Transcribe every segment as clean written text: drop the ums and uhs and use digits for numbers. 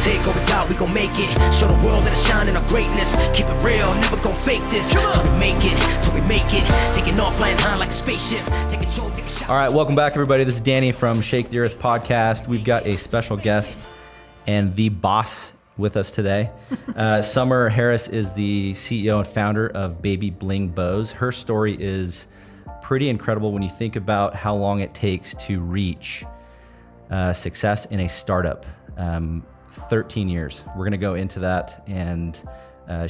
Take or without, we gon' make it. Show the world that I shine in our greatness. Keep it real, never gon' fake this. Till we make it. Taking off, flying high like a spaceship. Take control, take a shot. All right, welcome back, everybody. This is Danny from Shake the Earth podcast. We've got a special guest and the boss with us today. Summer Harris is the CEO and founder of Baby Bling Bows. Her story is pretty incredible when you think about how long it takes to reach success in a startup. 13 years. We're going to go into that, and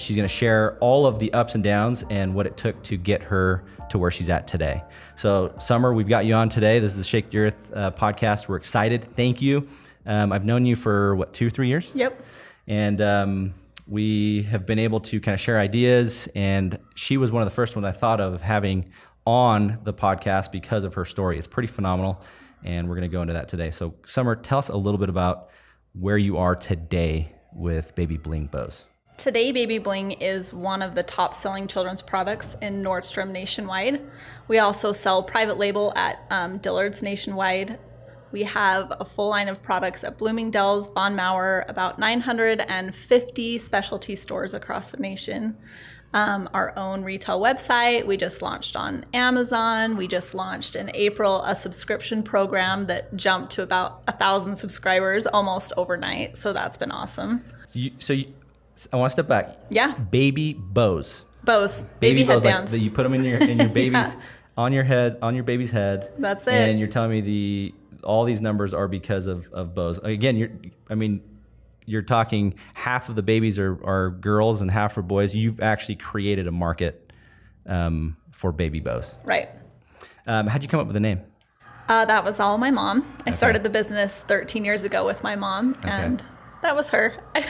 she's going to share all of the ups and downs and what it took to get her to where she's at today. So Summer, we've got you on today. This is the Shake the Earth podcast. We're excited. Thank you. I've known you for 2-3 years? Yep. And we have been able to kind of share ideas, and she was one of the first ones I thought of having on the podcast because of her story. It's pretty phenomenal, and we're going to go into that today. So Summer, tell us a little bit about where you are today with Baby Bling Bows. Today, Baby Bling is one of the top selling children's products in Nordstrom nationwide. We also sell private label at Dillard's nationwide. We have a full line of products at Bloomingdale's, Von Maur, about 950 specialty stores across the nation. Our own retail website. We just launched on Amazon. We just launched in April a subscription program that jumped to about 1,000 subscribers almost overnight. So that's been awesome. I want to step back. Yeah. Baby Bows. Bows. Baby bows, headbands. like you put them in your baby's on your baby's head. That's it. And you're telling me all these numbers are because of bows. Again, you're talking half of the babies are girls and half are boys. You've actually created a market for baby bows. Right. How'd you come up with the name? That was all my mom. I started the business 13 years ago with my mom, and that was her. I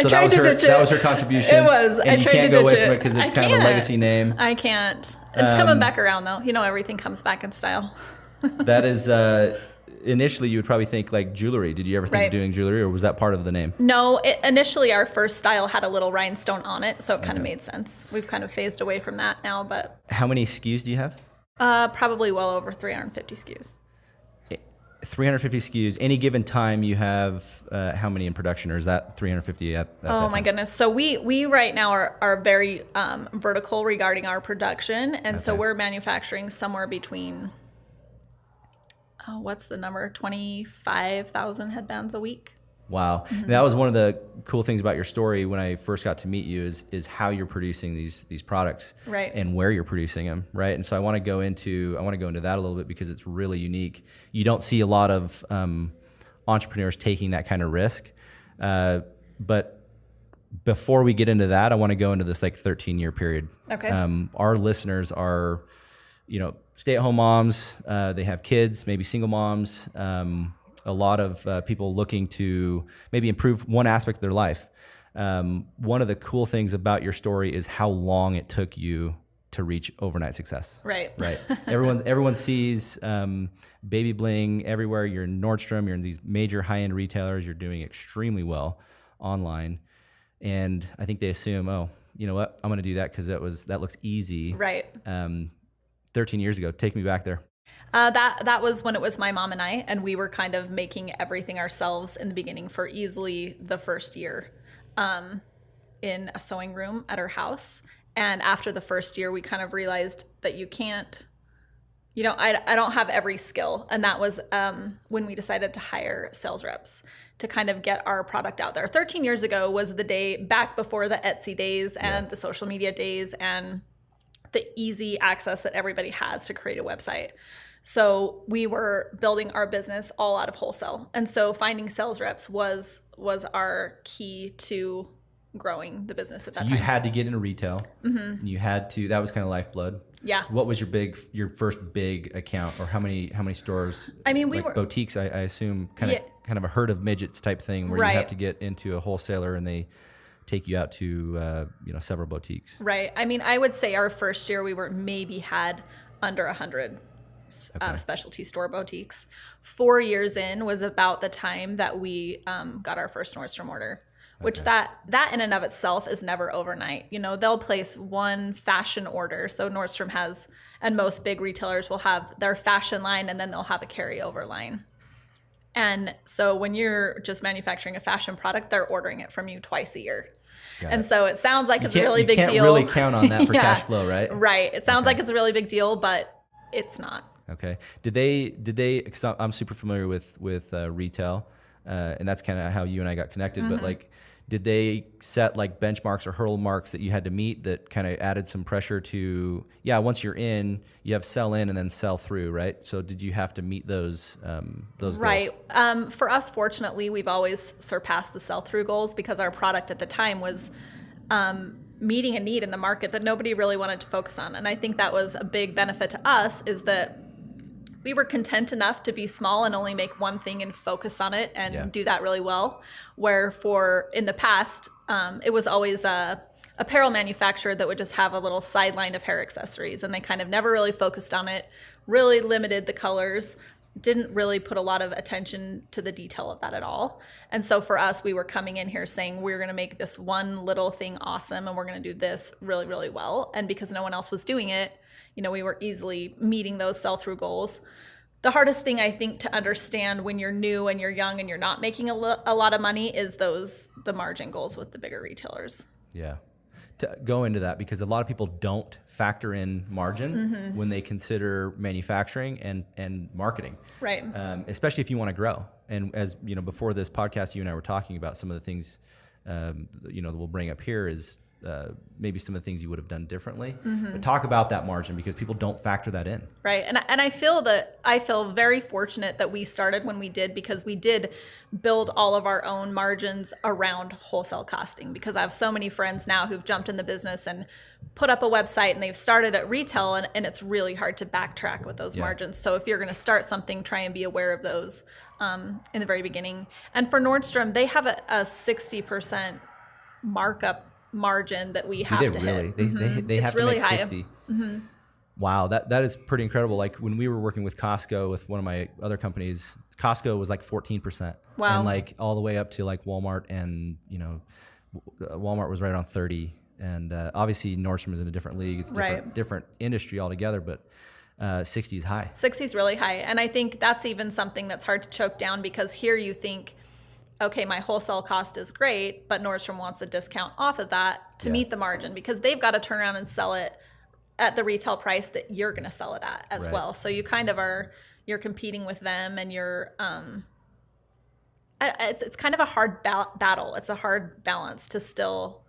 so tried to ditch it. That was her contribution. It was. And I you tried can't to go ditch away from it because it's kind of a legacy name. I can't. It's coming back around, though. You know, everything comes back in style. That is... initially, you would probably think like jewelry. Did you ever think of doing jewelry, or was that part of the name? No, initially our first style had a little rhinestone on it, so it kind of made sense. We've kind of phased away from that now, but... How many SKUs do you have? Probably well over 350 SKUs. 350 SKUs. Any given time you have how many in production, or is that 350 at that Oh my time? goodness. So we right now are very vertical regarding our production, and so we're manufacturing somewhere between... what's the number? 25,000 headbands a week. Wow. Mm-hmm. That was one of the cool things about your story when I first got to meet you is how you're producing these products, right, and where you're producing them, right? And so I want to go into that a little bit because it's really unique. You don't see a lot of entrepreneurs taking that kind of risk. But before we get into that, I want to go into this 13-year period. Okay. Our listeners are, stay-at-home moms. They have kids, maybe single moms. A lot of people looking to maybe improve one aspect of their life. One of the cool things about your story is how long it took you to reach overnight success. Right. Right. Everyone sees Baby Bling everywhere. You're in Nordstrom. You're in these major high-end retailers. You're doing extremely well online, and I think they assume, oh, you know what? I'm going to do that because that looks easy. Right. 13 years ago. Take me back there. That was when it was my mom and I, and we were kind of making everything ourselves in the beginning for easily the first year in a sewing room at her house. And after the first year, we kind of realized that you can't, I don't have every skill. And that was when we decided to hire sales reps to kind of get our product out there. 13 years ago was the day back before the Etsy days and the social media days and the easy access that everybody has to create a website. So we were building our business all out of wholesale. And so finding sales reps was our key to growing the business at that time. You had to get into retail. Mm-hmm. You had to, that was kind of lifeblood. Yeah. What was your first big account, or how many stores? I mean, we like were boutiques, I assume kind of a herd of midgets type thing where you have to get into a wholesaler and they take you out to several boutiques. Right. I mean, I would say our first year we had under 100 specialty store boutiques. 4 years in was about the time that we got our first Nordstrom order, which that in and of itself is never overnight. They'll place one fashion order. So Nordstrom has, and most big retailers will have their fashion line, and then they'll have a carryover line. And so when you're just manufacturing a fashion product, they're ordering it from you twice a year. And so it sounds like it's a really big deal. You can't really count on that for cash flow, right? Right. It sounds like it's a really big deal, but it's not. Okay. Did they, cause I'm super familiar with retail, and that's kind of how you and I got connected, but like, did they set like benchmarks or hurdle marks that you had to meet that kind of added some pressure to, once you're in, you have sell in and then sell through, right? So did you have to meet those goals? Right. For us, fortunately, we've always surpassed the sell through goals because our product at the time was meeting a need in the market that nobody really wanted to focus on. And I think that was a big benefit to us, is that we were content enough to be small and only make one thing and focus on it and do that really well. Where in the past, it was always a apparel manufacturer that would just have a little sideline of hair accessories, and they kind of never really focused on it, really limited the colors, didn't really put a lot of attention to the detail of that at all. And so for us, we were coming in here saying, we're going to make this one little thing awesome, and we're going to do this really, really well. And because no one else was doing it, we were easily meeting those sell-through goals. The hardest thing, I think, to understand when you're new and you're young and you're not making a lot of money is the margin goals with the bigger retailers. Yeah. To go into that, because a lot of people don't factor in margin when they consider manufacturing and marketing. Right. Especially if you want to grow. And as before this podcast, you and I were talking about some of the things, that we'll bring up here is maybe some of the things you would have done differently. But talk about that margin, because people don't factor that in. Right. And I feel very fortunate that we started when we did, because we did build all of our own margins around wholesale costing, because I have so many friends now who've jumped in the business and put up a website and they've started at retail, and it's really hard to backtrack with those margins. So if you're going to start something, try and be aware of those in the very beginning. And for Nordstrom, they have a 60% markup margin that we have to really? hit. They have to really make 60. Wow, that is pretty incredible. Like when we were working with Costco, with one of my other companies, Costco was like 14%. Wow. And like all the way up to like Walmart, and Walmart was right on 30. And obviously Nordstrom is in a different league. It's different industry altogether, but 60 is high. 60 is really high. And I think that's even something that's hard to choke down, because here you think, okay, my wholesale cost is great, but Nordstrom wants a discount off of that to meet the margin, because they've got to turn around and sell it at the retail price that you're going to sell it at as well. So you kind of you're competing with them, and you're, it's kind of a hard battle. It's a hard balance to still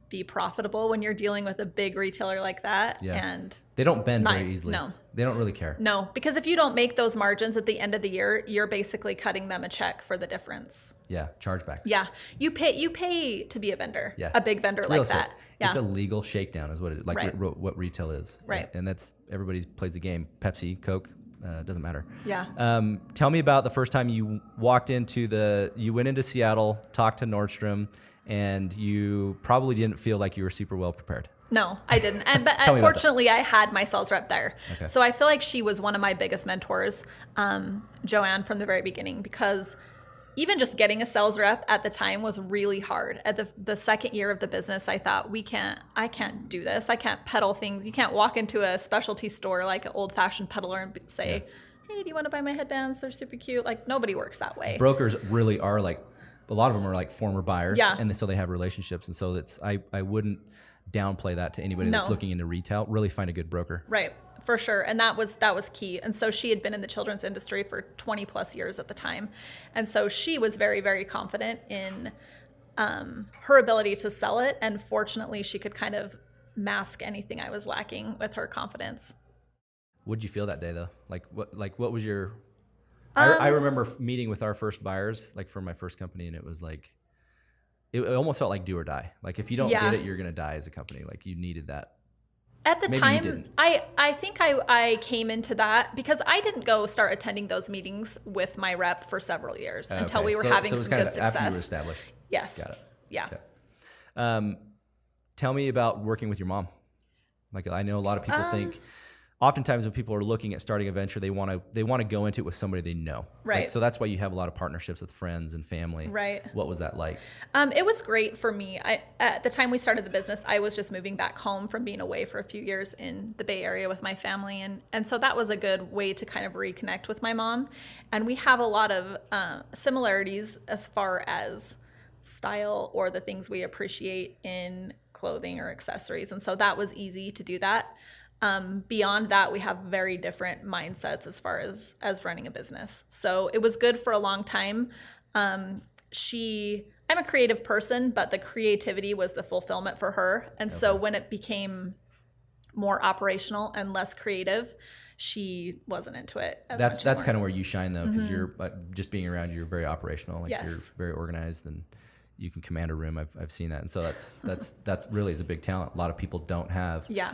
be profitable when you're dealing with a big retailer like that. Yeah. And they don't bend very easily. No. They don't really care. No, because if you don't make those margins at the end of the year, you're basically cutting them a check for the difference. Yeah, chargebacks. Yeah, you pay to be a vendor. Yeah. A big vendor it's like that. Yeah. It's a legal shakedown, is what it like. Right. What retail is. Right. And that's, everybody plays the game. Pepsi, Coke, doesn't matter. Yeah. Tell me about the first time you walked you went into Seattle, talked to Nordstrom, and you probably didn't feel like you were super well prepared. No, I didn't. But fortunately, I had my sales rep there. Okay. So I feel like she was one of my biggest mentors, Joanne, from the very beginning, because even just getting a sales rep at the time was really hard. At the second year of the business, I thought, I can't do this. I can't peddle things. You can't walk into a specialty store like an old-fashioned peddler and say, hey, do you want to buy my headbands? They're super cute. Like, nobody works that way. Brokers really are like, a lot of them are like former buyers, Yeah. and so they have relationships. And so I wouldn't downplay that to anybody that's looking into retail. Really find a good broker. Right, for sure. And that was key. And so she had been in the children's industry for 20 plus years at the time. And so she was very, very confident in her ability to sell it. And fortunately, she could kind of mask anything I was lacking with her confidence. What did you feel that day though? What was your, I remember meeting with our first buyers, like for my first company, and it was like, it almost felt like do or die. Like if you don't get it, you're going to die as a company. Like you needed that. At the time, I think I came into that because I didn't go start attending those meetings with my rep for several years until we were having some good success. After you were established. Yes. Got it. Yeah. Okay. Tell me about working with your mom. Like I know a lot of people think, oftentimes when people are looking at starting a venture, they want to go into it with somebody they know. Right. Like, so that's why you have a lot of partnerships with friends and family. Right. What was that like? It was great for me. At the time we started the business, I was just moving back home from being away for a few years in the Bay Area with my family. And so that was a good way to kind of reconnect with my mom. And we have a lot of similarities as far as style or the things we appreciate in clothing or accessories. And so that was easy to do that. Beyond that, we have very different mindsets as far as running a business. So it was good for a long time. I'm a creative person, but the creativity was the fulfillment for her. And so when it became more operational and less creative, she wasn't into it as much That's anymore. kind of where you shine though, because you're just being around you, you're very operational. Like Yes. you're very organized and you can command a room. I've seen that. And so that's really is a big talent. A lot of people don't have. Yeah.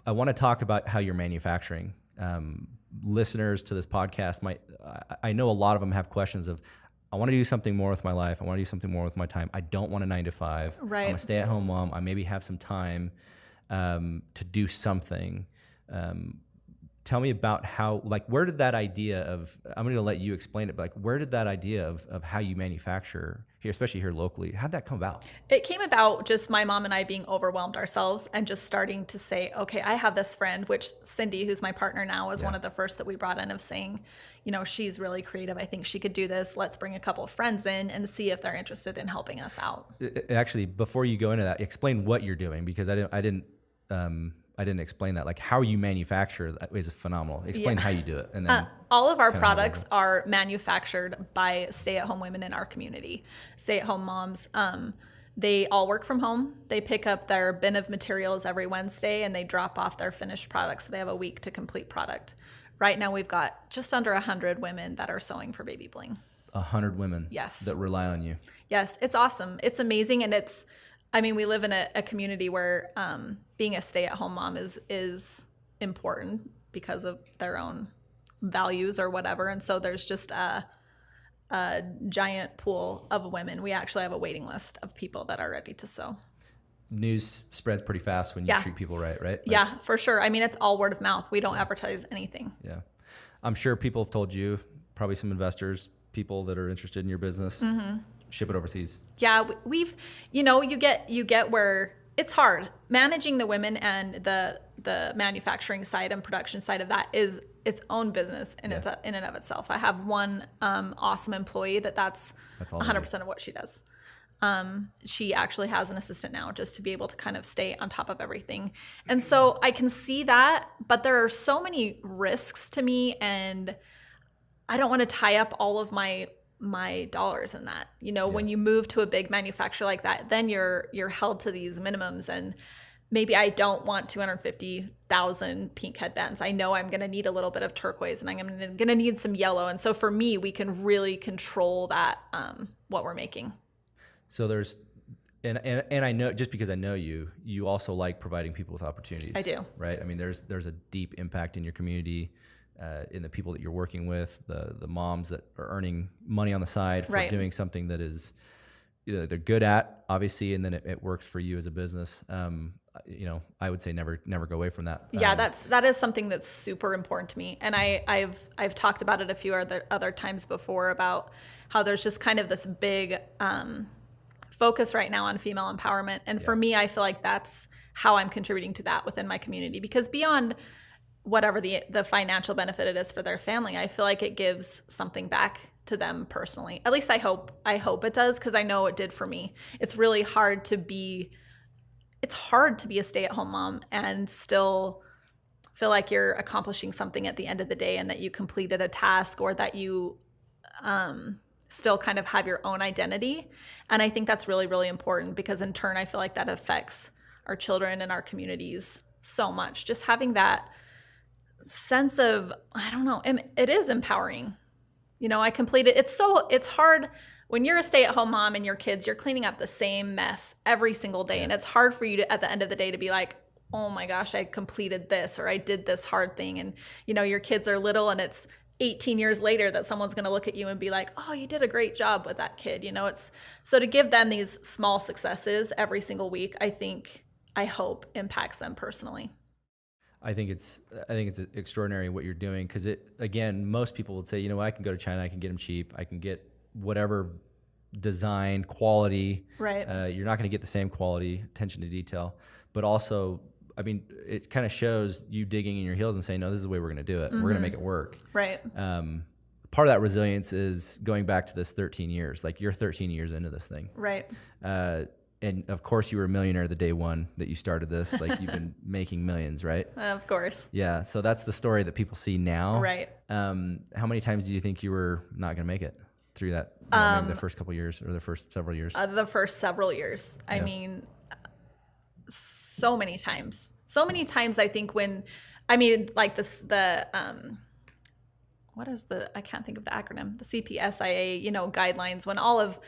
I want to talk about how you're manufacturing. Listeners to this podcast I know a lot of them have questions of, I want to do something more with my life. I want to do something more with my time. I don't want a 9-to-5. Right. I'm a stay-at-home mom. I maybe have some time to do something. Tell me about how, like, where did that idea of, I'm going to let you explain it, but like, where did that idea of how you manufacture here, especially here locally, how'd that come about? It came about just my mom and I being overwhelmed ourselves and just starting to say, okay, I have this friend, which Cindy, who's my partner now, was one of the first that we brought in, of saying, she's really creative. I think she could do this. Let's bring a couple of friends in and see if they're interested in helping us out. Actually, before you go into that, explain what you're doing, because I didn't explain that. Like, how you manufacture that is phenomenal. Explain how you do it. And then all of our products are manufactured by stay-at-home women in our community, stay-at-home moms. They all work from home. They pick up their bin of materials every Wednesday and they drop off their finished products. So they have a week to complete product. Right now we've got just under 100 women that are sewing for Baby Bling. 100 women. Yes. That rely on you. Yes, it's awesome. It's amazing. And we live in a community where being a stay-at-home mom is important because of their own values or whatever. And so there's just a giant pool of women. We actually have a waiting list of people that are ready to sew. News spreads pretty fast when you treat people right? Like, yeah, for sure. It's all word of mouth. We don't advertise anything. Yeah. I'm sure people have told you, probably some investors, people that are interested in your business, ship it overseas. Yeah, we've, you get where it's hard. Managing the women and the manufacturing side and production side of that is its own business in and of itself. I have one awesome employee that's all 100% of what she does. She actually has an assistant now just to be able to kind of stay on top of everything. And so I can see that, but there are so many risks to me, and I don't want to tie up all of my dollars in that. When you move to a big manufacturer like that, then you're held to these minimums, and maybe I don't want 250,000 pink headbands. I know I'm going to need a little bit of turquoise and I'm going to need some yellow. And so for me, we can really control that, what we're making. So there's, and I know, just because I know you also like providing people with opportunities. I do. Right? There's a deep impact in your community, in the people that you're working with, the moms that are earning money on the side for doing something that is, they're good at, obviously, and then it works for you as a business. I would say never go away from that. Yeah, that is something that's super important to me. And I've talked about it a few other times before about how there's just kind of this big focus right now on female empowerment. And for me, I feel like that's how I'm contributing to that within my community, because beyond whatever the financial benefit it is for their family, I feel like it gives something back to them personally. At least I hope it does, because I know it did for me. It's really hard to be a stay-at-home mom and still feel like you're accomplishing something at the end of the day and that you completed a task, or that you still kind of have your own identity. And I think that's really, really important, because in turn, I feel like that affects our children and our communities so much. Just having that sense of, I don't know, it is empowering. I completed, it's hard when you're a stay-at-home mom and your kids, you're cleaning up the same mess every single day. And it's hard for you to, at the end of the day, to be like, oh my gosh, I completed this, or I did this hard thing. And, your kids are little, and it's 18 years later that someone's going to look at you and be like, oh, you did a great job with that kid. So to give them these small successes every single week, I hope impacts them personally. I think it's extraordinary what you're doing, because again, most people would say, you know, I can go to China, I can get them cheap, I can get whatever design, quality. Right. You're not going to get the same quality, attention to detail, but also, I mean, it kind of shows you digging in your heels and saying, no, this is the way we're going to do it. We're going to make it work. Right. Part of that resilience is going back to this 13 years. Like, you're 13 years into this thing. Right. And of course you were a millionaire the day one that you started this. Like, you've been making millions, right? Of course. Yeah. So that's the story that people see now. Right. How many times do you think you were not going to make it through that, maybe the first couple years or the first several years? The first several years. Yeah. I mean, so many times. So many times, I think like this, what is I can't think of the acronym, the CPSIA, guidelines,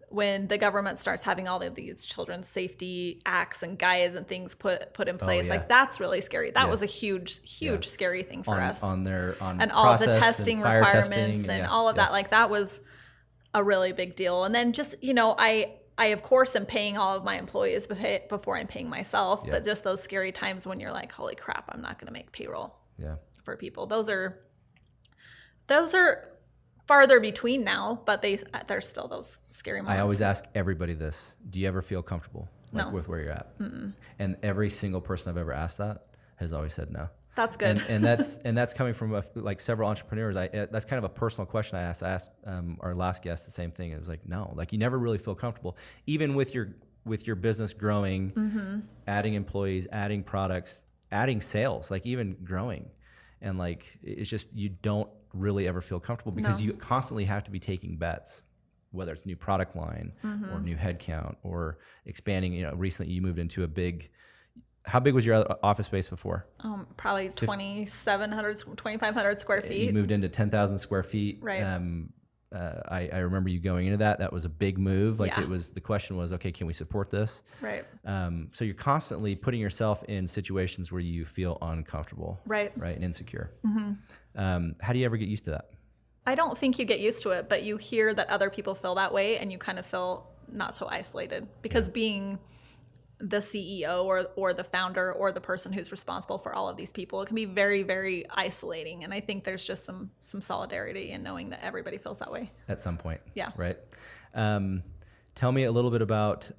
when the government starts having all of these children's safety acts and guides and things put in place, yeah. like, that's really scary. That Yeah. was a huge scary thing for us. And all the process testing and fire requirements testing and all of that, like, that was a really big deal. And then just, I of course am paying all of my employees before I'm paying myself, Yeah. but just those scary times when you're like, holy crap, I'm not going to make payroll for people. Those are farther between now, but there's still those scary moments. I always ask everybody this: do you ever feel comfortable No. with where you're at? Mm-mm. And every single person I've ever asked that has always said no. That's good. And that's coming from several entrepreneurs. That's kind of a personal question I asked. I asked our last guest the same thing. It was like, no, like, you never really feel comfortable, even with your business growing, Mm-hmm. adding employees, adding products, adding sales, like, even growing, and like, it's just, you don't really ever feel comfortable, because No. you constantly have to be taking bets, whether it's new product line or new headcount or expanding. Recently you moved into how big was your office space before? Probably 2,500 square feet. You moved into 10,000 square feet. Right. I remember you going into that. That was a big move. Like, Yeah. the question was, okay, can we support this? Right. So you're constantly putting yourself in situations where you feel uncomfortable. Right. Right. And insecure. Mm-hmm. How do you ever get used to that? I don't think you get used to it, but you hear that other people feel that way, and you kind of feel not so isolated, because being the CEO or the founder or the person who's responsible for all of these people, it can be very, very isolating. And I think there's just some solidarity in knowing that everybody feels that way. At some point. Yeah. Right. Tell me a little bit about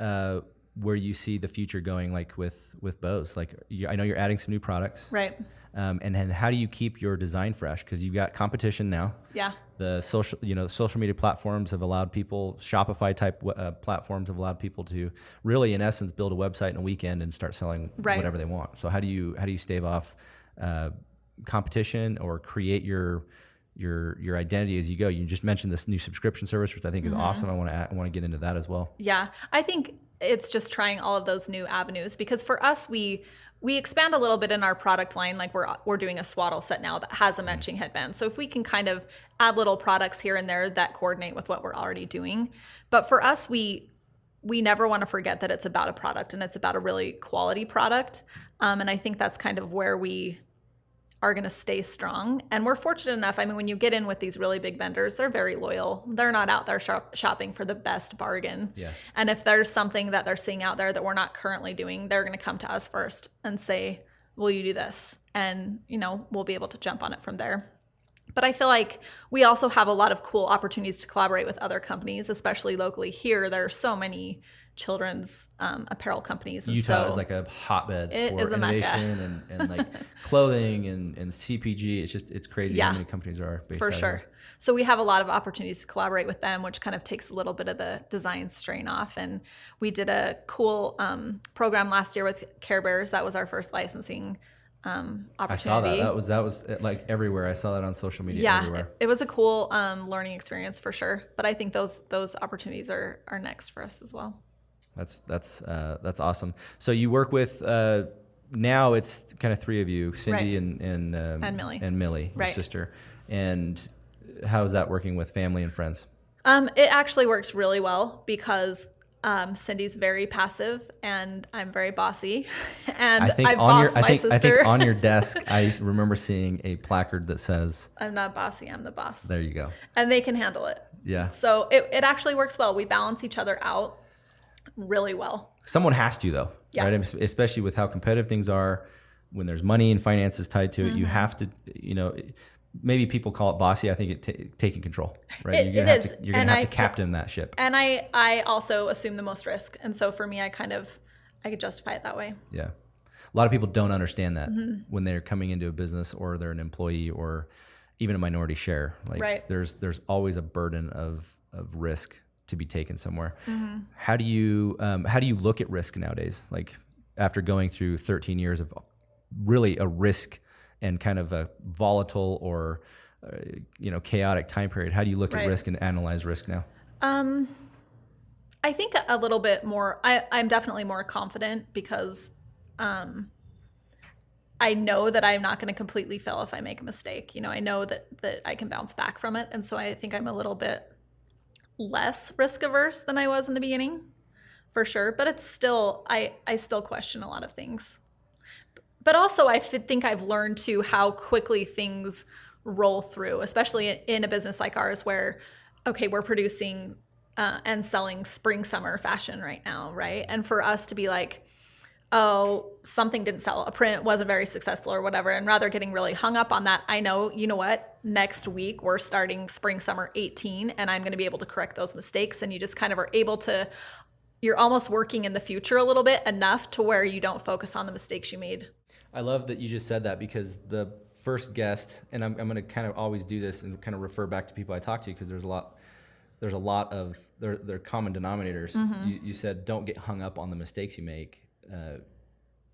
where you see the future going, like with Bows. Like, I know you're adding some new products. Right. And then how do you keep your design fresh? Because you've got competition now. Yeah. The social media platforms have allowed people, Shopify type platforms have allowed people to really, in essence, build a website in a weekend and start selling whatever they want. So how do you stave off competition or create your identity as you go? You just mentioned this new subscription service, which I think is awesome. I want to get into that as well. Yeah, I think it's just trying all of those new avenues, because for us, we expand a little bit in our product line. Like, we're doing a swaddle set now that has a matching headband. So if we can kind of add little products here and there that coordinate with what we're already doing. But for us, we never want to forget that it's about a product, and it's about a really quality product. And I think that's kind of where we are going to stay strong. And we're fortunate enough. I mean, when you get in with these really big vendors, they're very loyal. They're not out there shopping for the best bargain. Yeah. And if there's something that they're seeing out there that we're not currently doing, they're going to come to us first and say, will you do this? And, we'll be able to jump on it from there. But I feel like we also have a lot of cool opportunities to collaborate with other companies, especially locally here. There are so many children's apparel companies. And Utah so is like a hotbed for is a mecca. innovation and like clothing and CPG. It's crazy how Yeah. many companies are based For out sure. here. So we have a lot of opportunities to collaborate with them, which kind of takes a little bit of the design strain off. And we did a cool program last year with Care Bears. That was our first licensing opportunity. I saw that. That was like everywhere. I saw that on social media everywhere. It was a cool learning experience for sure. But I think those opportunities are next for us as well. That's awesome. So you work with now it's kind of three of you, Cindy Right. and Millie, your Right. sister. And how's that working with family and friends? It actually works really well because Cindy's very passive and I'm very bossy, and I've bossed my sister. I think on your desk I remember seeing a placard that says, I'm not bossy, I'm the boss. there you go. And they can handle it. Yeah. So it actually works well. We balance each other out really well. Someone has to, though, Yeah. right? Especially with how competitive things are. when there's money and finances tied to it, you have to, maybe people call it bossy. I think taking control, right? You're gonna have to captain that ship. And I also assume the most risk. And so for me, I could justify it that way. Yeah. A lot of people don't understand that when they're coming into a business or they're an employee or even a minority share. Like there's always a burden of risk to be taken somewhere. How do you look at risk nowadays? Like after going through 13 years of really a risk and kind of a volatile or chaotic time period, how do you look at risk and analyze risk now? I think a little bit more. I'm definitely more confident because I know that I'm not going to completely fail if I make a mistake. I know that I can bounce back from it. And so I think I'm a little bit less risk averse than I was in the beginning, for sure. But it's still, I still question a lot of things. But also I think I've learned to how quickly things roll through, especially in a business like ours where, okay, we're producing and selling spring, summer fashion right now, right? And for us to be like, oh, something didn't sell, a print wasn't very successful or whatever, and rather getting really hung up on that, I know, you know what, next week we're starting spring, summer 18, and I'm going to be able to correct those mistakes. And you just kind of are able to, you're almost working in the future a little bit enough to where you don't focus on the mistakes you made. I love that you just said that because the first guest, and I'm going to kind of always do this and kind of refer back to people I talk to because there's a lot of they're common denominators. You said don't get hung up on the mistakes you make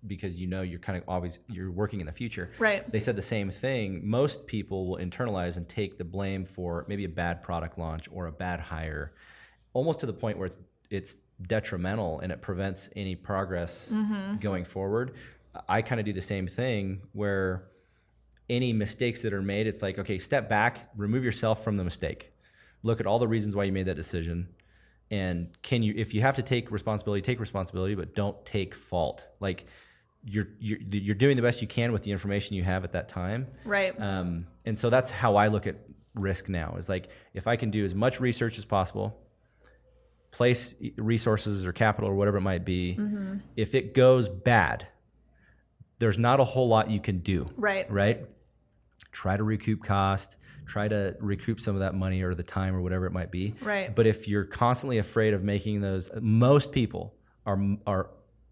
because you're kind of always you're working in the future. Right. They said the same thing. Most people will internalize and take the blame for maybe a bad product launch or a bad hire, almost to the point where it's detrimental and it prevents any progress going forward. I kind of do the same thing where any mistakes that are made, it's like, okay, step back, remove yourself from the mistake. Look at all the reasons why you made that decision. And if you have to take responsibility, but don't take fault. Like you're doing the best you can with the information you have at that time. Right. And so that's how I look at risk now is like, if I can do as much research as possible, place resources or capital or whatever it might be, if it goes bad, there's not a whole lot you can do. Right. Try to recoup cost, try to recoup some of that money or the time or whatever it might be. Right. But if you're constantly afraid of making those, most people are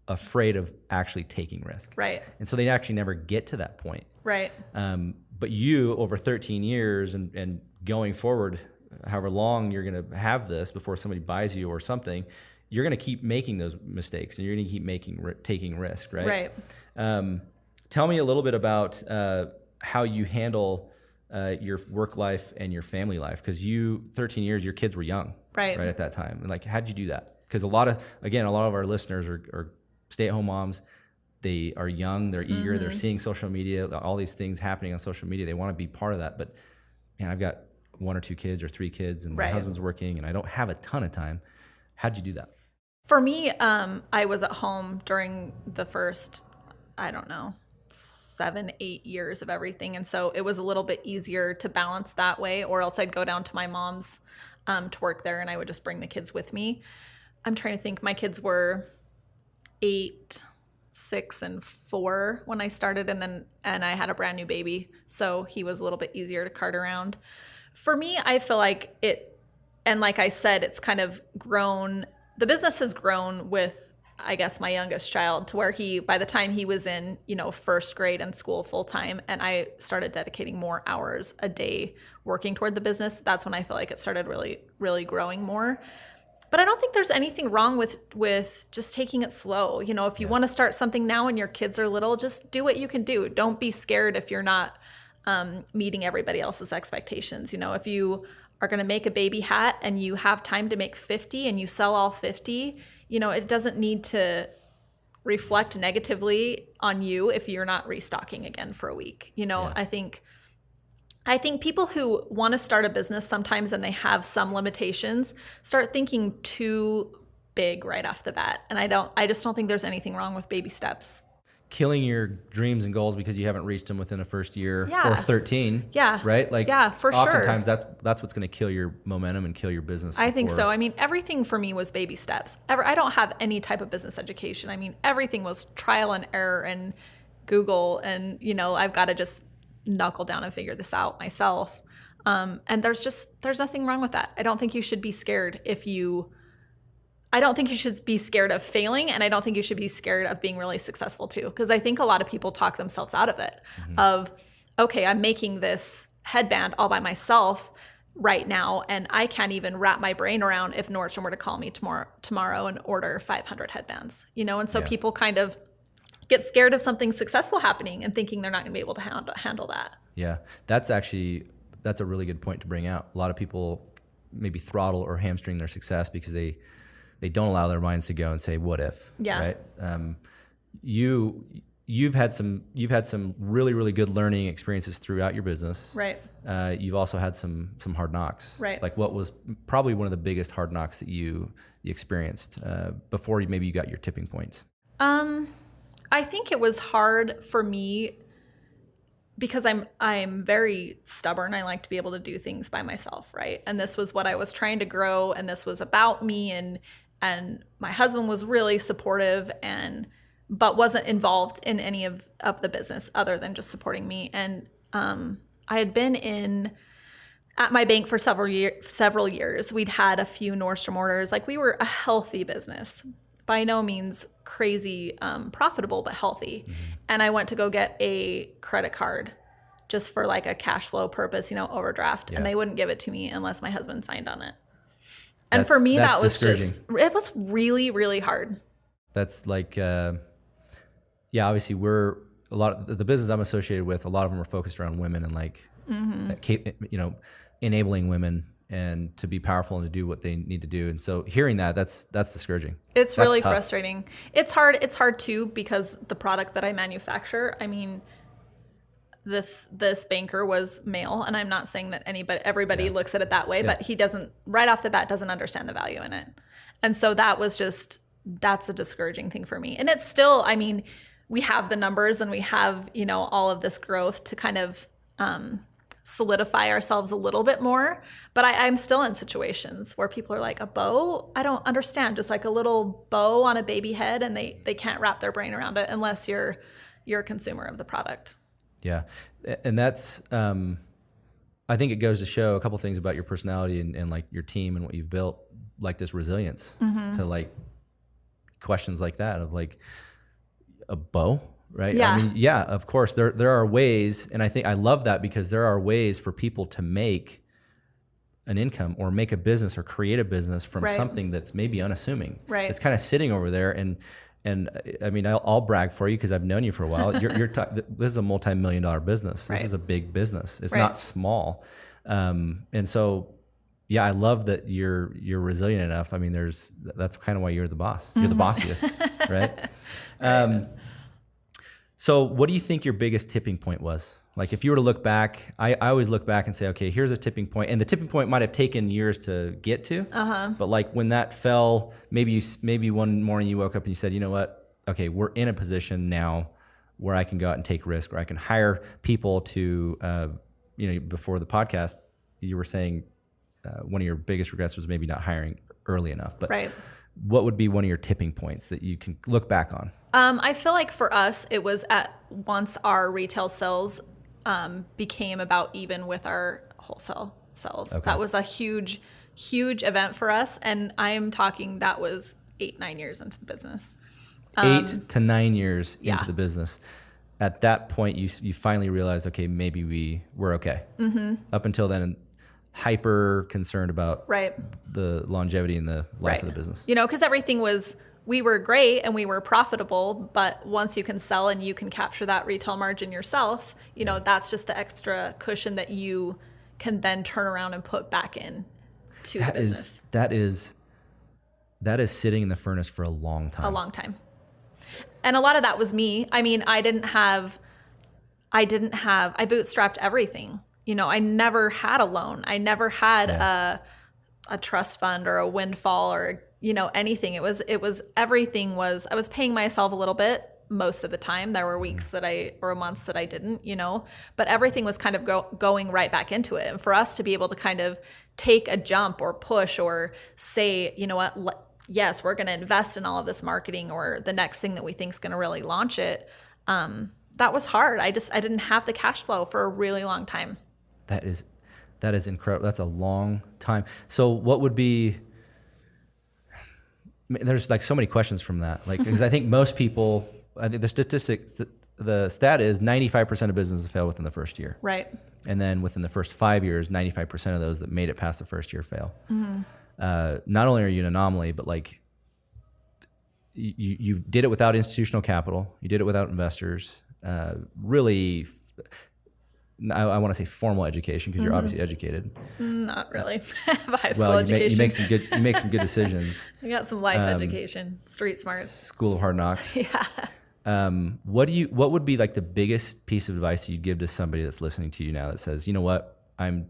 afraid of actually taking risk. Right. And so they actually never get to that point. Right. But you, over 13 years and going forward, however long you're going to have this before somebody buys you or something, you're going to keep making those mistakes and you're going to keep taking risk, right? Right. Tell me a little bit about how you handle your work life and your family life, because 13 years, your kids were young, right at that time. And like, how'd you do that? Because a lot of our listeners are stay-at-home moms. They are young, they're eager, they're seeing social media, all these things happening on social media. They want to be part of that. But man, I've got 1 or 2 kids or 3 kids and my husband's working and I don't have a ton of time. How'd you do that? For me, I was at home during the first, 7-8 years of everything. And so it was a little bit easier to balance that way, or else I'd go down to my mom's to work there and I would just bring the kids with me. I'm trying to think. My kids were 8, 6, and 4 when I started, and I had a brand new baby. So he was a little bit easier to cart around. For me, I feel like and like I said, it's kind of grown. The business has grown with, I guess, my youngest child to where by the time he was in, first grade and school full time, and I started dedicating more hours a day working toward the business, that's when I feel like it started really, really growing more. But I don't think there's anything wrong with just taking it slow. If you want to start something now and your kids are little, just do what you can do. Don't be scared if you're not meeting everybody else's expectations. If you are going to make a baby hat and you have time to make 50 and you sell all 50, it doesn't need to reflect negatively on you if you're not restocking again for a week. I think people who want to start a business sometimes, and they have some limitations, start thinking too big right off the bat. And I just don't think there's anything wrong with baby steps. Killing your dreams and goals because you haven't reached them within the first year or 13. Yeah. Right? Like, yeah, for sure. Oftentimes that's what's going to kill your momentum and kill your business. I think so. I mean, everything for me was baby steps. I don't have any type of business education. I mean, everything was trial and error and Google and, I've got to just knuckle down and figure this out myself. And there's nothing wrong with that. I don't think you should be scared I don't think you should be scared of failing, and I don't think you should be scared of being really successful too. Because I think a lot of people talk themselves out of it, of, okay, I'm making this headband all by myself right now, and I can't even wrap my brain around if Nordstrom were to call me tomorrow and order 500 headbands, and so people kind of get scared of something successful happening and thinking they're not going to be able to handle that. Yeah, that's a really good point to bring out. A lot of people maybe throttle or hamstring their success because they don't allow their minds to go and say, what if? Yeah. Right. You've had some really, really good learning experiences throughout your business. Right. You've also had some hard knocks. Right. Like, what was probably one of the biggest hard knocks that you experienced before maybe you got your tipping points? I think it was hard for me because I'm very stubborn. I like to be able to do things by myself, right? And this was what I was trying to grow, and this was about me, and my husband was really supportive but wasn't involved in any of the business other than just supporting me. And I had been at my bank for several years. We'd had a few Nordstrom orders. Like, we were a healthy business, by no means crazy profitable, but healthy. Mm-hmm. And I went to go get a credit card just for like a cash flow purpose, overdraft. Yeah. And they wouldn't give it to me unless my husband signed on it. And for me, that was it was really, really hard. That's like, obviously a lot of the business I'm associated with, a lot of them are focused around women and like, enabling women and to be powerful and to do what they need to do. And so hearing that's discouraging. That's really tough. Frustrating. It's hard too, because the product that I manufacture, I mean, this banker was male, and I'm not saying that everybody looks at it that way, but he doesn't, right off the bat, doesn't understand the value in it. And so that's a discouraging thing for me. And it's still, I mean, we have the numbers and we have, all of this growth to kind of solidify ourselves a little bit more. But I'm still in situations where people are like, a bow? I don't understand. Just like a little bow on a baby head, and they can't wrap their brain around it unless you're a consumer of the product. Yeah. And that's, I think it goes to show a couple things about your personality and like your team and what you've built, like this resilience to like questions like that of like a bow, right? Yeah. I mean, yeah, of course there are ways, and I think I love that because there are ways for people to make an income or make a business or create a business from something that's maybe unassuming. Right. It's kind of sitting over there. And I mean, I'll brag for you because I've known you for a while. This is a multi-million-dollar business. This is a big business. It's not small. And so, yeah, I love that you're resilient enough. I mean, that's kind of why you're the boss. You're the bossiest, right? So what do you think your biggest tipping point was? Like, if you were to look back, I always look back and say, okay, here's a tipping point. And the tipping point might have taken years to get to. But like when that fell, maybe one morning you woke up and you said, you know what? Okay, we're in a position now where I can go out and take risk, where I can hire people to, before the podcast, you were saying one of your biggest regrets was maybe not hiring early enough. But what would be one of your tipping points that you can look back on? I feel like for us, it was once our retail sales became about even with our wholesale sales. Okay. That was a huge, huge event for us. And I'm talking, that was 8-9 years into the business. 8 to 9 years into the business. At that point, you finally realized, okay, maybe we're okay. Mm-hmm. Up until then, hyper concerned about the longevity and the life of the business. Because everything we were great and we were profitable, but once you can sell and you can capture that retail margin yourself, that's just the extra cushion that you can then turn around and put back in to the business. That is sitting in the furnace for a long time. A long time. And a lot of that was me. I mean, I bootstrapped everything. I never had a loan. I never had a trust fund or a windfall or anything. It was everything was, I was paying myself a little bit most of the time. There were weeks or months that I didn't, but everything was kind of going right back into it. And for us to be able to kind of take a jump or push or say, you know what, yes, we're going to invest in all of this marketing or the next thing that we think is going to really launch it. that was hard. I didn't have the cash flow for a really long time. That is incredible. That's a long time. So what would be, there's like so many questions from that. Like, because I think most people, I think the stat is 95% of businesses fail within the first year. Right. And then within the first 5 years, 95% of those that made it past the first year fail. Not only are you an anomaly, but like you did it without institutional capital. You did it without investors. Really, I want to say formal education, because you're obviously educated. Not really. I have a high school education. You make some good decisions. I got some life education, street smarts. School of Hard Knocks. Yeah. What would be like the biggest piece of advice you'd give to somebody that's listening to you now that says, you know what, I'm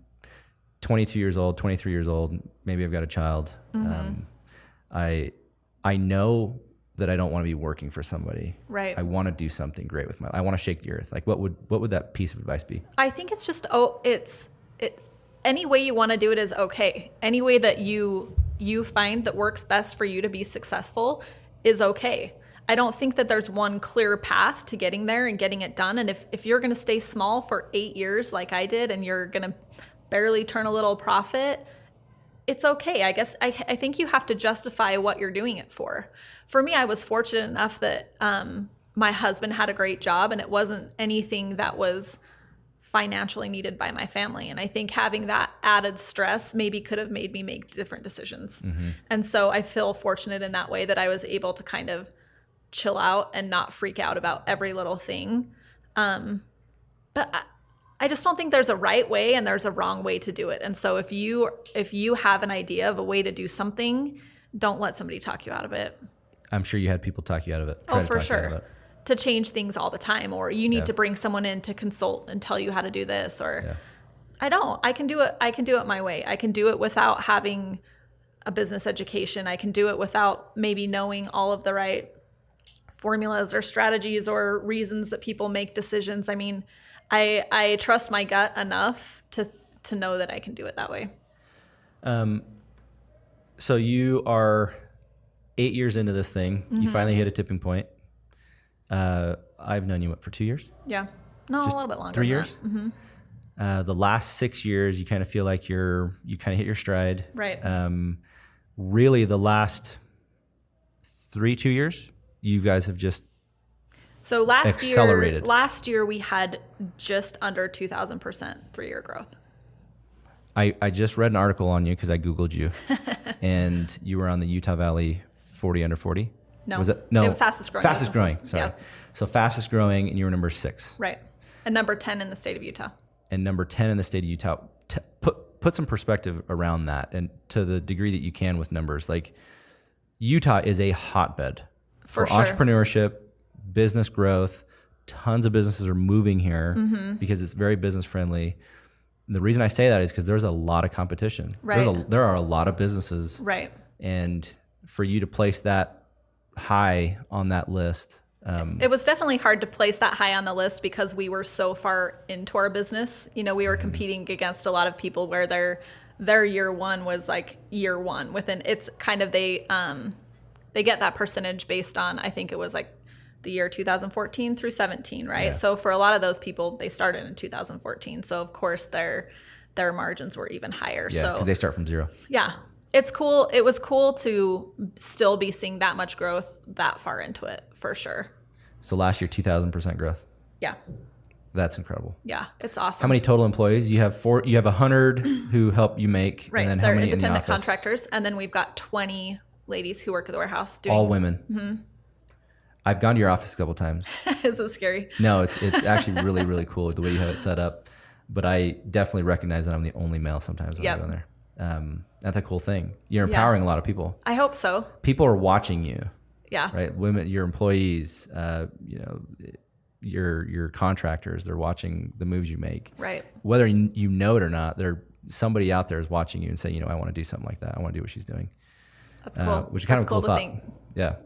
22 years old, 23 years old, maybe I've got a child. I know that I don't want to be working for somebody. Right. I want to do something great with I want to shake the earth. Like what would that piece of advice be? I think it's just, any way you want to do it is okay. Any way that you find that works best for you to be successful is okay. I don't think that there's one clear path to getting there and getting it done. And if you're going to stay small for 8 years like I did, and you're going to barely turn a little profit, it's okay. I guess I think you have to justify what you're doing it for. For me, I was fortunate enough that my husband had a great job, and it wasn't anything that was financially needed by my family. And I think having that added stress maybe could have made me make different decisions. And so I feel fortunate in that way that I was able to kind of chill out and not freak out about every little thing. But I just don't think there's a right way and there's a wrong way to do it. And so if you have an idea of a way to do something, don't let somebody talk you out of it. I'm sure you had people talk you out of it. Oh, for sure. To change things all the time, or you need to bring someone in to consult and tell you how to do this, or I don't. I can do it my way. I can do it without having a business education. I can do it without maybe knowing all of the right formulas or strategies or reasons that people make decisions. I mean, I trust my gut enough to know that I can do it that way. So you are 8 years into this thing. You finally hit a tipping point. I've known you for 2 years? Yeah. No, Just a little bit longer. 3 years? The last 6 years, you kind of feel like you kind of hit your stride. Right. Really, the last 2 years, you guys have just so accelerated. Last year we had just under 2,000% 3-year growth. I just read an article on you because I Googled you, and you were on the Utah Valley 40 under 40. No, was that no fastest growing? Fastest growing. Sorry. Yeah. So fastest growing, and you were number 6. Right, and number 10 in the state of Utah. And number 10 in the state of Utah. Put some perspective around that, and to the degree that you can with numbers. Like, Utah is a hotbed for sure. entrepreneurship, business growth. Tons of businesses are moving here because it's very business friendly. And the reason I say that is because there's a lot of competition. Right. There are a lot of businesses. Right. And for you to place that high on that list. It was definitely hard to place that high on the list because we were so far into our business. You know, we were competing against a lot of people where their year one was like year one. Within it's kind of they get that percentage based on, I think it was like the year 2014 through 17, right? Yeah. So for a lot of those people, they started in 2014. So of course their margins were even higher. Yeah, because they start from zero. Yeah. It's cool. It was cool to still be seeing that much growth that far into it, for sure. So last year, 2,000% growth. Yeah. That's incredible. Yeah, it's awesome. How many total employees? You have 100 who help you make, Right. and then They're how many in the independent office? contractors, and then we've got 20 ladies who work at the warehouse doing All women. I've gone to your office a couple times. Is it scary? No, it's actually really, really cool the way you have it set up. But I definitely recognize that I'm the only male sometimes when I go in there. That's a cool thing. You're empowering a lot of people. I hope so. People are watching you. Yeah. Right. Women, your employees, your contractors, they're watching the moves you make. Right. Whether you know it or not, somebody out there is watching you and saying, I want to do something like that. I want to do what she's doing. That's cool. Which is kind of a cool thought. Think. Yeah.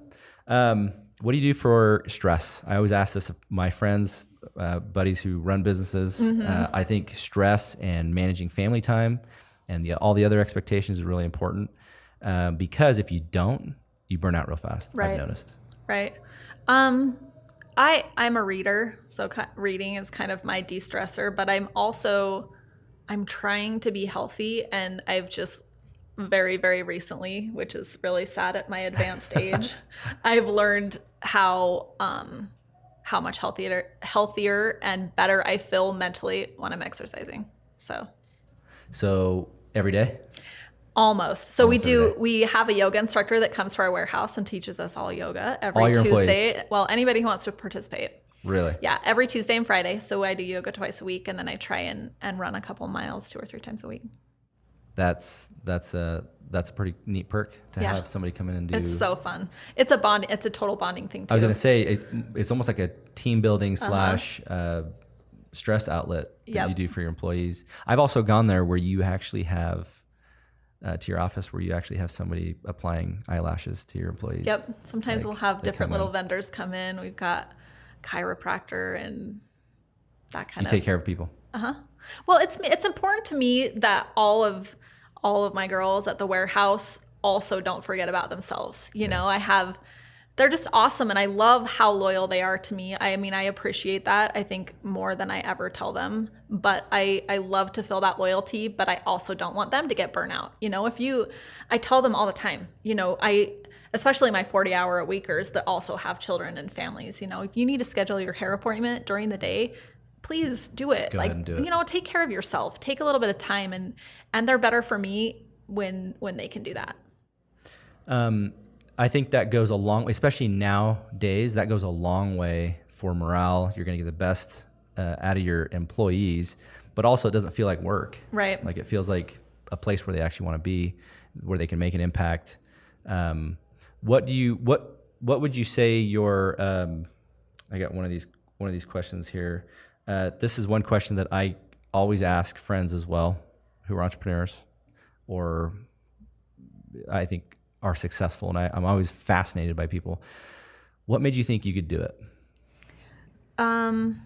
What do you do for stress? I always ask this of my friends, buddies who run businesses. I think stress and managing family time and all the other expectations is really important because if you don't, you burn out real fast. Right. I've noticed. Right. I'm a reader, so reading is kind of my de-stressor, but I'm trying to be healthy, and I've just very, very recently, which is really sad at my advanced age, I've learned how much healthier and better I feel mentally when I'm exercising. So every day? Almost. So Almost every day. we have a yoga instructor that comes to our warehouse and teaches us all yoga All every your Tuesday. employees? Well, anybody who wants to participate. Really? Yeah, every Tuesday and Friday. So I do yoga twice a week, and then I try and run a couple miles 2 or 3 times a week. That's a pretty neat perk to Yeah. have somebody come in and do. It's so fun. It's a total bonding thing too. I was gonna say it's almost like a team building slash stress outlet that Yep. you do for your employees. I've also gone there where you actually have to your office where you actually have somebody applying eyelashes to your employees. Yep. Sometimes Like, we'll have they different come in. little vendors come in. We've got chiropractor and that kind You of. take care of people. Well, it's important to me that all of my girls at the warehouse also don't forget about themselves. You know, they're just awesome, and I love how loyal they are to me. I mean, I appreciate that, I think, more than I ever tell them. But I love to feel that loyalty, but I also don't want them to get burnout. You know, I tell them all the time, you know, especially my 40-hour-a-weekers that also have children and families, you know, if you need to schedule your hair appointment during the day, please do it. Go ahead and do it. You know, take care of yourself. Take a little bit of time, and they're better for me when they can do that. I think that goes a long way, especially nowadays. That goes a long way for morale. You're going to get the best out of your employees, but also it doesn't feel like work. Right. Like it feels like a place where they actually want to be, where they can make an impact. What would you say your? I got one of these questions here. This is one question that I always ask friends as well, who are entrepreneurs, or I think are successful, and I'm always fascinated by people. What made you think you could do it?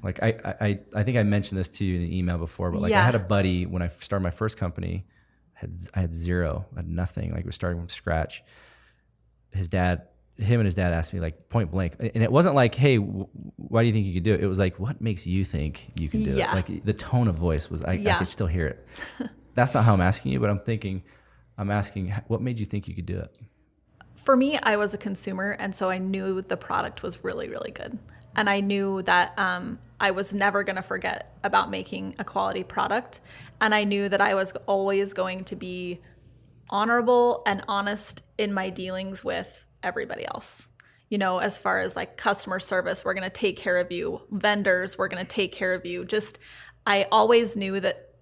Like I think I mentioned this to you in the email before, but like I had a buddy when I started my first company, I had zero, I had nothing. Like we started from scratch. Him and his dad asked me like point blank, and it wasn't like, "Hey, why do you think you could do it?" It was like, "What makes you think you can do it?" Like the tone of voice was, I could still hear it. That's not how I'm asking you, but I'm asking, what made you think you could do it? For me, I was a consumer, and so I knew the product was really, really good. And I knew that I was never going to forget about making a quality product. And I knew that I was always going to be honorable and honest in my dealings with everybody else. You know, as far as like customer service, we're going to take care of you. Vendors, we're going to take care of you. I always knew that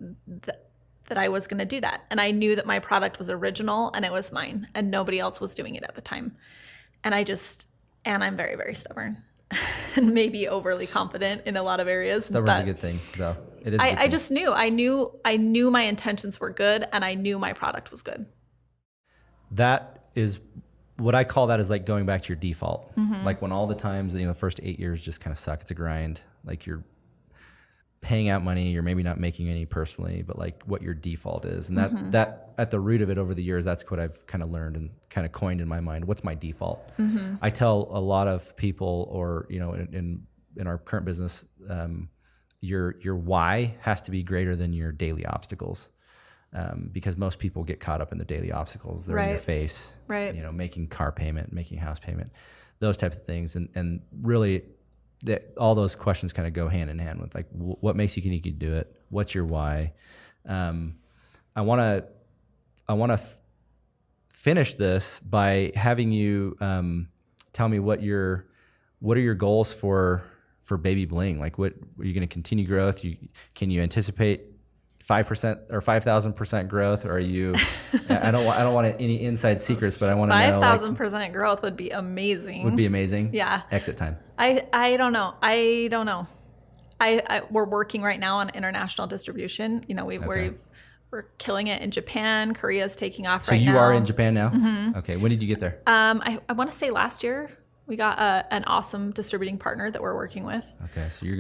I was going to do that. And I knew that my product was original and it was mine and nobody else was doing it at the time. And I'm very, very stubborn and maybe overly confident in a lot of areas. Stubborn's a good thing, though. It is. I just knew. I knew my intentions were good and I knew my product was good. That is what I call that is like going back to your default. Like when all the times, the first 8 years just kind of suck. It's a grind. Like you're paying out money, you're maybe not making any personally, but like what your default is. And that at the root of it over the years, that's what I've kind of learned and kind of coined in my mind. What's my default? I tell a lot of people, or, in our current business, your why has to be greater than your daily obstacles. Because most people get caught up in the daily obstacles. They're in your face, right? Making car payment, making house payment, those types of things. And really, all those questions kind of go hand in hand with like, what makes you think you can do it? What's your why? I want to finish this by having you tell me what are your goals for Baby Bling? Like, what are you going to continue growth? Can you anticipate 5% or 5,000% growth? Or are you? I don't want any inside secrets, but I want to know. 5,000% growth would be amazing. Would be amazing. Yeah. Exit time. I don't know. We're working right now on international distribution. We're killing it in Japan. Korea's taking off right now. So you are in Japan now? Okay. When did you get there? I want to say last year. We got an awesome distributing partner that we're working with. Okay. So you've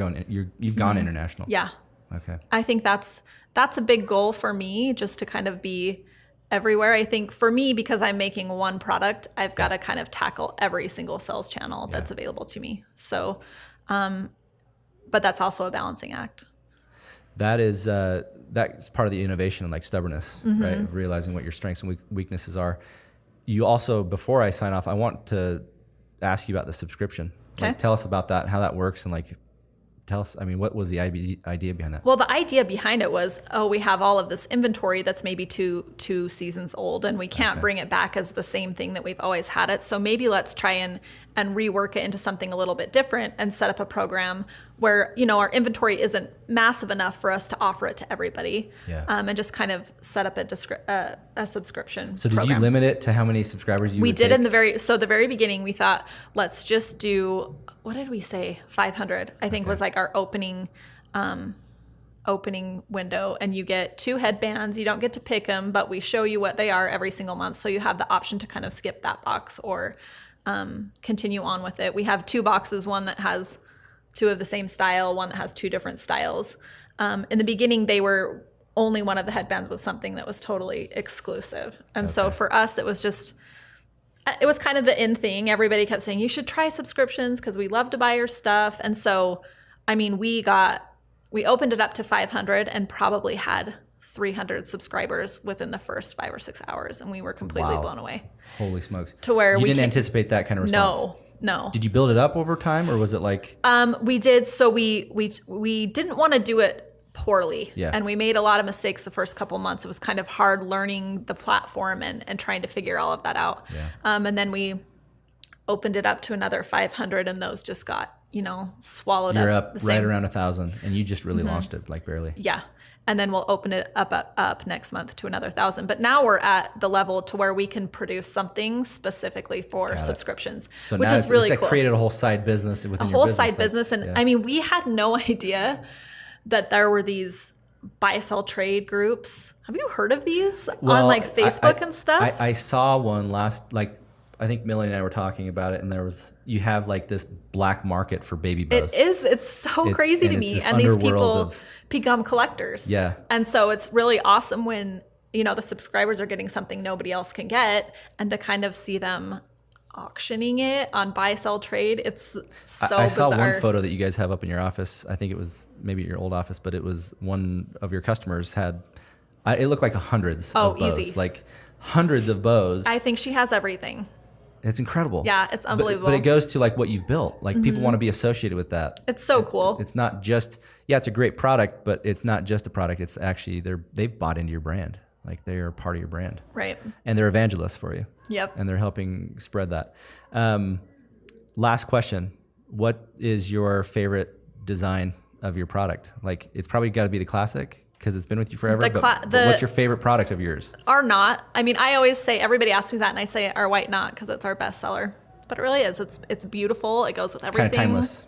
gone international. Yeah. Okay. I think that's a big goal for me, just to kind of be everywhere. I think for me, because I'm making one product, I've got to kind of tackle every single sales channel that's available to me. So But that's also a balancing act. That is that's part of the innovation and like stubbornness, right? Of realizing what your strengths and weaknesses are. You also, before I sign off, I want to ask you about the subscription. Okay. Like, tell us about that, how that works, and like tell us. I mean, what was the idea behind that? Well, the idea behind it was, we have all of this inventory that's maybe two seasons old, and we can't bring it back as the same thing that we've always had it. So maybe let's try and rework it into something a little bit different and set up a program where, our inventory isn't massive enough for us to offer it to everybody. Yeah. And just kind of set up a subscription. So did program. you limit it to how many subscribers We would did take? in the very beginning. We thought, let's just do, what did we say? 500, I think was like our opening window, and you get 2 headbands. You don't get to pick them, but we show you what they are every single month. So you have the option to kind of skip that box or continue on with it. We have 2 boxes, one that has 2 of the same style, one that has 2 different styles. In the beginning, they were only one of the headbands was something that was totally exclusive. And so for us, it was kind of the in thing. Everybody kept saying, you should try subscriptions because we love to buy your stuff. And so, I mean, we opened it up to 500 and probably had 300 subscribers within the first 5 or 6 hours. And we were completely blown away. Holy smokes. To where you we didn't anticipate that kind of response? No. Did you build it up over time, or was it like? We did. So we didn't want to do it poorly. Yeah. And we made a lot of mistakes the first couple months. It was kind of hard learning the platform and trying to figure all of that out. Yeah. And then we opened it up to another 500, and those just got, swallowed You're up. up right around 1,000, and you just really launched it like barely. Yeah. And then we'll open it up next month to another 1,000. But now we're at the level to where we can produce something specifically for subscriptions, So which now is really it's cool. created a whole side business within your Whole business. side business. And I mean, we had no idea that there were these buy, sell, trade groups. Have you heard of these on like Facebook and stuff? I saw one I think Millie and I were talking about it, and you have like this black market for baby bows. It's so crazy to me. And these people become collectors. Yeah. And so it's really awesome when, the subscribers are getting something nobody else can get, and to kind of see them auctioning it on buy, sell, trade. It's so I saw bizarre. one photo that you guys have up in your office. I think it was maybe your old office, but it was one of your customers it looked like hundreds of bows. Easy. Like hundreds of bows. I think she has everything. It's incredible. Yeah, it's unbelievable. But it goes to like what you've built. Like people want to be associated with that. It's so cool. It's not just, it's a great product, but it's not just a product. It's actually, they've bought into your brand. Like they are part of your brand. Right. And they're evangelists for you. Yep. And they're helping spread that. Last question. What is your favorite design of your product? Like it's probably got to be the classic because it's been with you forever. But what's your favorite product of yours? Our knot. I mean, I always say, everybody asks me that, and I say our white knot because it's our best seller. But it really is. It's beautiful. It goes with everything. Kind of timeless.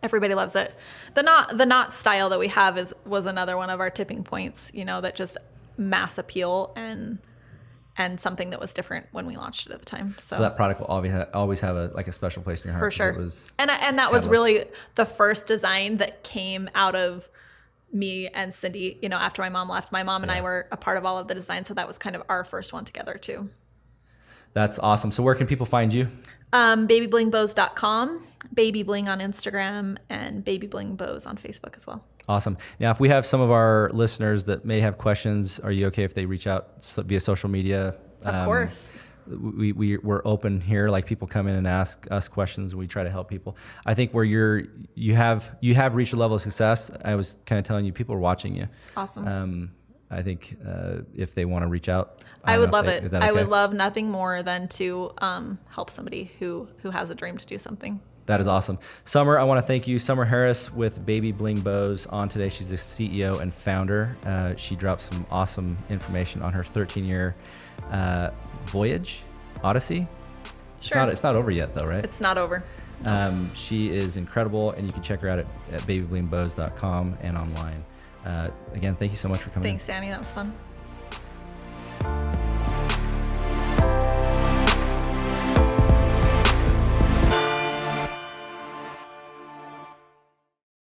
Everybody loves it. The knot style that we have was another one of our tipping points. That just mass appeal and something that was different when we launched it at the time. So that product will always have a special place in your heart. For sure. And that catalyst. was really the first design that came out of me and Cindy, after my mom left. My mom and I were a part of all of the design, so that was kind of our first one together too. That's awesome. So where can people find you? Babyblingbows.com, Baby Bling on Instagram, and Baby Bling Bows on Facebook as well. Awesome. Now, if we have some of our listeners that may have questions, are you okay if they reach out via social media? Of course. We're open here. Like people come in and ask us questions, and we try to help people. I think where you have reached a level of success. I was kind of telling you, people are watching you. Awesome. I think if they want to reach out, I would love it. Is that okay? I would love nothing more than to help somebody who has a dream to do something. That is awesome. Summer, I want to thank you. Summer Harris with Baby Bling Bows on today. She's the CEO and founder. She dropped some awesome information on her 13-year voyage, Odyssey. Sure. It's not over yet though, right? It's not over. She is incredible, and you can check her out at babyblingbows.com and online. Again, thank you so much for coming. Thanks, Danny. That was fun.